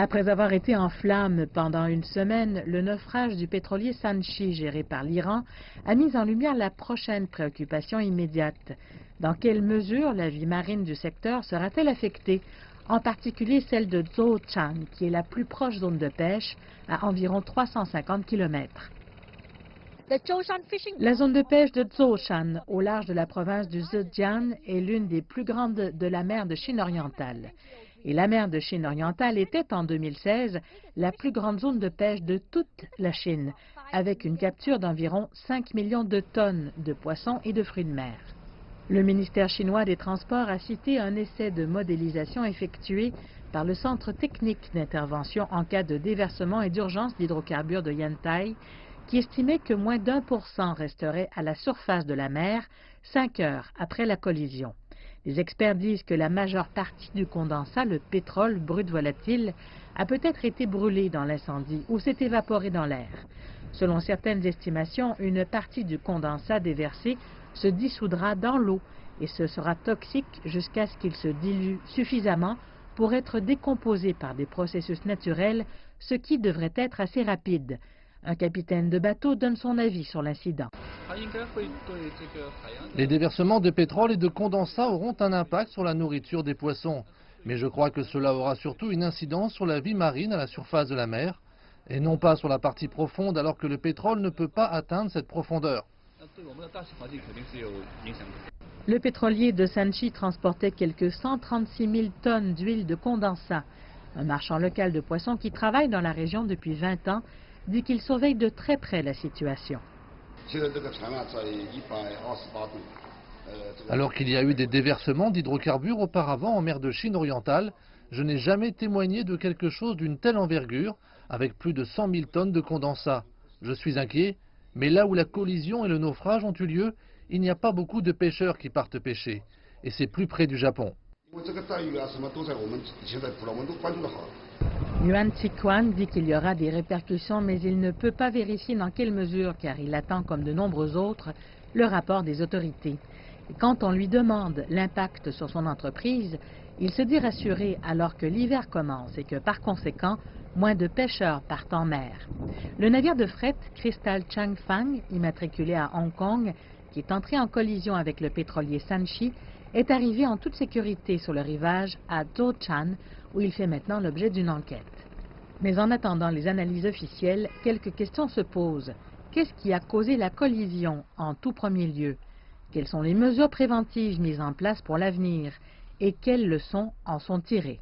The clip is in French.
Après avoir été en flammes pendant une semaine, le naufrage du pétrolier Sanchi, géré par l'Iran, a mis en lumière la prochaine préoccupation immédiate. Dans quelle mesure la vie marine du secteur sera-t-elle affectée, en particulier celle de Zhoushan, qui est la plus proche zone de pêche, à environ 350 km. La zone de pêche de Zhoushan, au large de la province du Zhejiang, est l'une des plus grandes de la mer de Chine orientale. Et la mer de Chine orientale était en 2016 la plus grande zone de pêche de toute la Chine, avec une capture d'environ 5 millions de tonnes de poissons et de fruits de mer. Le ministère chinois des Transports a cité un essai de modélisation effectué par le Centre technique d'intervention en cas de déversement et d'urgence d'hydrocarbures de Yantai, qui estimait que moins d'1% resterait à la surface de la mer 5 heures après la collision. Les experts disent que la majeure partie du condensat, le pétrole brut volatile, a peut-être été brûlé dans l'incendie ou s'est évaporé dans l'air. Selon certaines estimations, une partie du condensat déversé se dissoudra dans l'eau et ce sera toxique jusqu'à ce qu'il se dilue suffisamment pour être décomposé par des processus naturels, ce qui devrait être assez rapide. Un capitaine de bateau donne son avis sur l'incident. Les déversements de pétrole et de condensat auront un impact sur la nourriture des poissons. Mais je crois que cela aura surtout une incidence sur la vie marine à la surface de la mer, et non pas sur la partie profonde alors que le pétrole ne peut pas atteindre cette profondeur. Le pétrolier de Sanchi transportait quelques 136 000 tonnes d'huile de condensat. Un marchand local de poissons qui travaille dans la région depuis 20 ans dit qu'il surveille de très près la situation. Alors qu'il y a eu des déversements d'hydrocarbures auparavant en mer de Chine orientale, je n'ai jamais témoigné de quelque chose d'une telle envergure, avec plus de 100 000 tonnes de condensat. Je suis inquiet, mais là où la collision et le naufrage ont eu lieu, il n'y a pas beaucoup de pêcheurs qui partent pêcher, et c'est plus près du Japon. Yuan Ziquan dit qu'il y aura des répercussions, mais il ne peut pas vérifier dans quelle mesure, car il attend, comme de nombreux autres, le rapport des autorités. Et quand on lui demande l'impact sur son entreprise, il se dit rassuré alors que l'hiver commence et que, par conséquent, moins de pêcheurs partent en mer. Le navire de fret Crystal Changfang, immatriculé à Hong Kong, qui est entré en collision avec le pétrolier Sanchi, est arrivé en toute sécurité sur le rivage à Zhoushan, où il fait maintenant l'objet d'une enquête. Mais en attendant les analyses officielles, quelques questions se posent. Qu'est-ce qui a causé la collision en tout premier lieu? Quelles sont les mesures préventives mises en place pour l'avenir? Et quelles leçons en sont tirées?